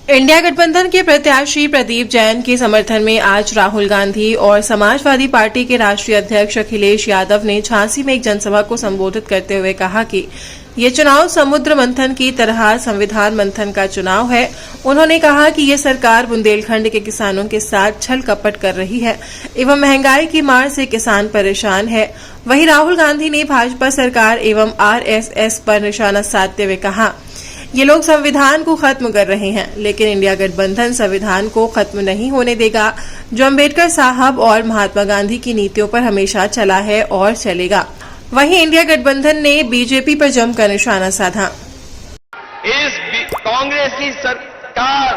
India गठबंधन के प्रत्याशी प्रदीप जैन के समर्थन में आज राहुल गांधी और समाजवादी पार्टी के राष्ट्रीय अध्यक्ष अखिलेश यादव ने झांसी में एक जनसभा को संबोधित करते हुए कहा कि ये चुनाव समुद्र मंथन की तरह संविधान मंथन का चुनाव है। उन्होंने कहा कि ये सरकार बुंदेलखंड के किसानों के साथ छल कपट कर रही है एवं महंगाई की मार से किसान परेशान है। वहीं राहुल गांधी ने भाजपा सरकार एवं आरएसएस पर निशाना साधते हुए कहा, ये लोग संविधान को खत्म कर रहे हैं, लेकिन इंडिया गठबंधन संविधान को खत्म नहीं होने देगा, जो अंबेडकर साहब और महात्मा गांधी की नीतियों पर हमेशा चला है और चलेगा। वहीं इंडिया गठबंधन ने बीजेपी पर जमकर निशाना साधा। इस कांग्रेस की सरकार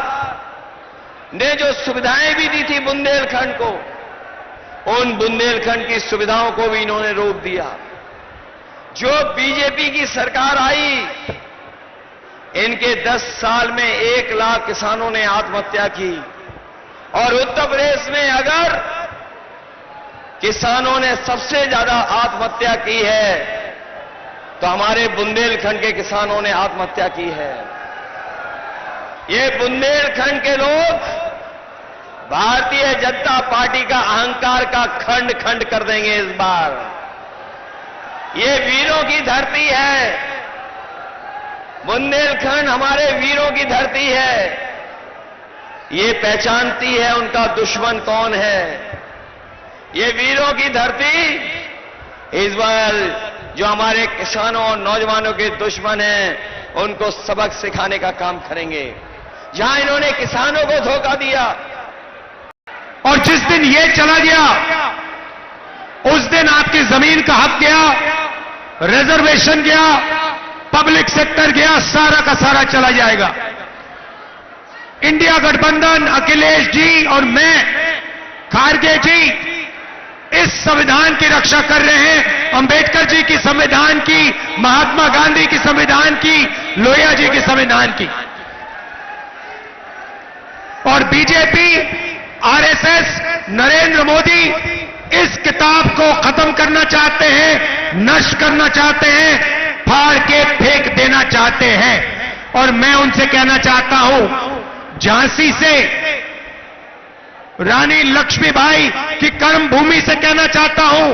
ने जो सुविधाएं भी दी थी बुंदेलखंड को, उन बुंदेलखंड की सुविधाओं को भी इन्होंने रोक दिया। जो बीजेपी की सरकार आई, इनके 10 साल में 1 लाख किसानों ने आत्महत्या की। और उत्तर प्रदेश में अगर किसानों ने सबसे ज्यादा आत्महत्या की है तो हमारे बुंदेलखंड के किसानों ने आत्महत्या की है। ये बुंदेलखंड के लोग भारतीय जनता पार्टी का अहंकार का खंड खंड कर देंगे इस बार। ये वीरों की धरती है, बुंदेलखंड हमारे वीरों की धरती है। ये पहचानती है उनका दुश्मन कौन है। ये वीरों की धरती इस बार जो हमारे किसानों और नौजवानों के दुश्मन हैं, उनको सबक सिखाने का काम करेंगे। जहां इन्होंने किसानों को धोखा दिया और जिस दिन ये चला गया, उस दिन आपकी जमीन का हक गया, रिजर्वेशन गया, पब्लिक सेक्टर गया, सारा का सारा चला जाएगा। इंडिया गठबंधन, अखिलेश जी और मैं, खारगे जी इस संविधान की रक्षा कर रहे हैं। अंबेडकर जी की संविधान की, महात्मा गांधी की संविधान की, लोहिया जी की संविधान की। और बीजेपी, आरएसएस, नरेंद्र मोदी इस किताब को खत्म करना चाहते हैं, नष्ट करना चाहते हैं, फाड़ के फेंक देना चाहते हैं। और मैं उनसे कहना चाहता हूं, झांसी से रानी लक्ष्मीबाई की कर्म भूमि से कहना चाहता हूं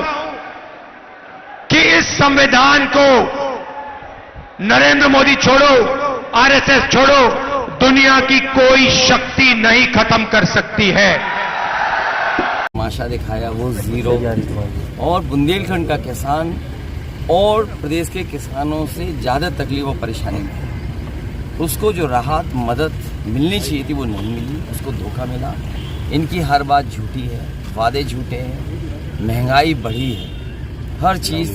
कि इस संविधान को नरेंद्र मोदी छोड़ो, आरएसएस छोड़ो, दुनिया की कोई शक्ति नहीं खत्म कर सकती है। तमाशा दिखाया वो जीरो। और बुंदेलखंड का किसान और प्रदेश के किसानों से ज्यादा तकलीफ और परेशानी में, उसको जो राहत मदद मिलनी चाहिए थी वो नहीं मिली, उसको धोखा मिला। इनकी हर बात झूठी है, वादे झूठे हैं, महंगाई बढ़ी है, हर चीज़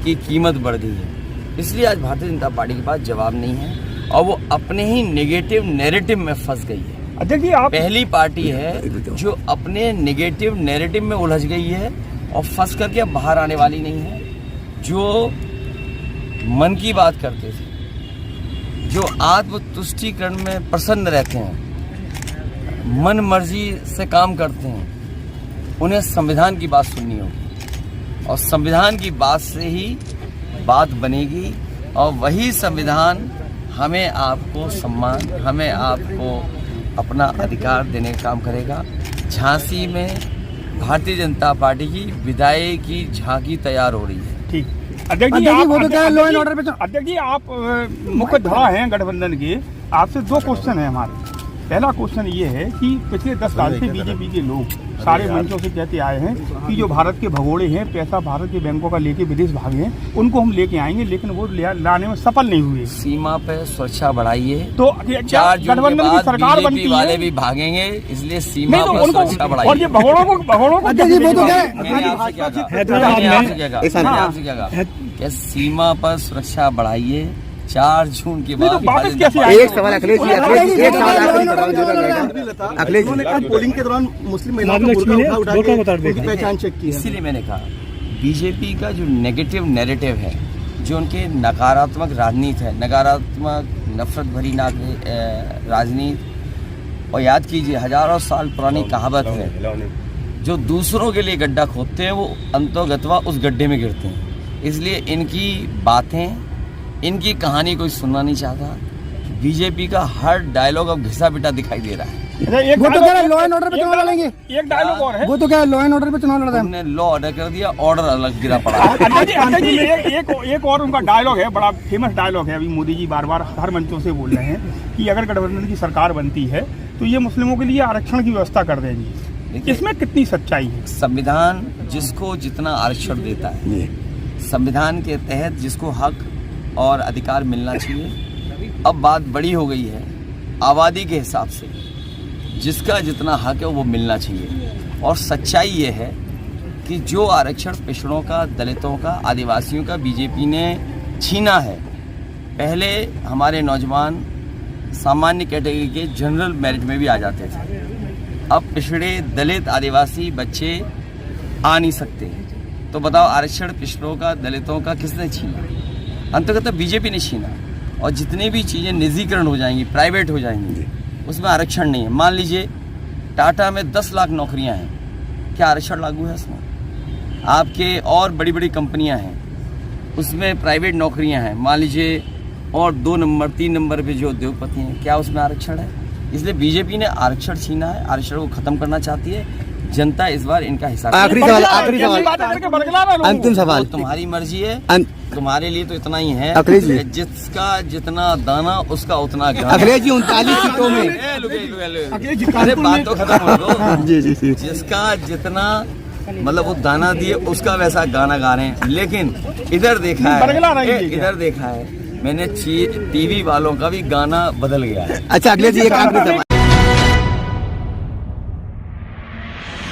की कीमत बढ़ गई है। इसलिए आज भारतीय जनता पार्टी के पास जवाब नहीं है और वो अपने ही नेगेटिव नैरेटिव में फंस गई है। अध्यक्ष जी, आप पहली पार्टी है जो अपने नेगेटिव नैरेटिव में उलझ गई है और फंस करके अब बाहर आने वाली नहीं है। जो मन की बात करते थे, जो आत्मतुष्टिकरण में प्रसन्न रहते हैं, मन मर्जी से काम करते हैं, उन्हें संविधान की बात सुननी होगी और संविधान की बात से ही बात बनेगी। और वही संविधान हमें आपको सम्मान, हमें आपको अपना अधिकार देने का काम करेगा। झांसी में भारतीय जनता पार्टी की विदाई की झांकी तैयार हो रही है। ठीक, अध्यक्ष जी, आप लॉ एंड ऑर्डर पे, अध्यक्ष जी आप मुख्य धारा हैं गठबंधन के। आपसे 2 क्वेश्चन है हमारे। पहला क्वेश्चन ये है कि पिछले 10 साल से बीजेपी के लोग सारे मंचों से कहते आए हैं कि जो भारत के भगोड़े हैं, पैसा भारत के बैंकों का लेके विदेश भागे हैं, उनको हम लेके आएंगे, लेकिन वो लाने में सफल नहीं हुए। सीमा पे सुरक्षा बढ़ाइए, तो 4 जून के बाद बीजेपी वाले भी भागेंगे, इसलिए सीमा पर सुरक्षा बढ़ाइए। और ये भगोड़ों को सीमा पर सुरक्षा बढ़ाइए। 4 जून के बाद एक सवाल अखिलेश जी, अखिलेश जी पोलिंग के दौरान मुस्लिम महिलाओं को बुर्का उनकी पहचान चेक की है। इसीलिए मैंने कहा बीजेपी का जो नेगेटिव नैरेटिव है, जो उनके नकारात्मक राजनीति है, नकारात्मक नफरत भरी राजनीति। और याद कीजिए, हजारों साल पुरानी कहावत है, जो दूसरों के लिए गड्ढा खोदते हैं वो अंतोगत्वा उस गड्ढे में गिरते हैं। इसलिए इनकी बातें, इनकी कहानी कोई सुनना नहीं चाहता। बीजेपी का हर डायलॉग अब घिसा पिटा दिखाई दे रहा है। वो तो कह रहे लॉ एंड ऑर्डर पे चुनाव लड़ेंगे। एक डायलॉग और है, वो तो क्या लॉ एंड ऑर्डर पे चुनाव लड़ रहे हैं। हमने लॉ ऑर्डर कर दिया, ऑर्डर अलग गिरा पड़ा। एक और उनका डायलॉग है, बड़ा फेमस डायलॉग है। अभी मोदी जी बार बार हर मंचों से बोल रहे हैं कि अगर गठबंधन की सरकार बनती है तो ये मुस्लिमों के लिए आरक्षण की व्यवस्था कर देंगे। इसमें कितनी सच्चाई है? संविधान जिसको जितना आरक्षण देता है, संविधान के तहत जिसको हक और अधिकार मिलना चाहिए। अब बात बड़ी हो गई है, आबादी के हिसाब से जिसका जितना हक है वो मिलना चाहिए। और सच्चाई ये है कि जो आरक्षण पिछड़ों का, दलितों का, आदिवासियों का बीजेपी ने छीना है। पहले हमारे नौजवान सामान्य कैटेगरी के जनरल मेरिट में भी आ जाते थे, अब पिछड़े, दलित, आदिवासी बच्चे आ नहीं सकते। तो बताओ, आरक्षण पिछड़ों का, दलितों का किसने छीना? अंततः बीजेपी ने छीना। और जितनी भी चीज़ें निजीकरण हो जाएंगी, प्राइवेट हो जाएंगी, उसमें आरक्षण नहीं है। मान लीजिए टाटा में 10 लाख नौकरियां हैं, क्या आरक्षण लागू है उसमें? आपके और बड़ी बड़ी कंपनियां हैं, उसमें प्राइवेट नौकरियां हैं, मान लीजिए, और 2 नंबर 3 नंबर पे जो उद्योगपति हैं, क्या उसमें आरक्षण है? इसलिए बीजेपी ने आरक्षण छीना है, आरक्षण को खत्म करना चाहती है जनता। इस बार इनका हिसाब आखिरी सवाल, अंतिम सवाल। तुम्हारी मर्जी है, तुम्हारे लिए तो इतना ही है। अखिलेश जी, जिसका जितना दाना उसका उतना ज्ञान। अखिलेश जी 39 सीटों में, अरे बात तो खत्म हो दो। जी जी जी, जिसका जितना मतलब वो दाना दिए उसका वैसा गाना गा रहे हैं। लेकिन इधर देखा है मैंने टीवी वालों का भी गाना बदल गया है। अच्छा अखिलेश जी एक आखिरी सवाल।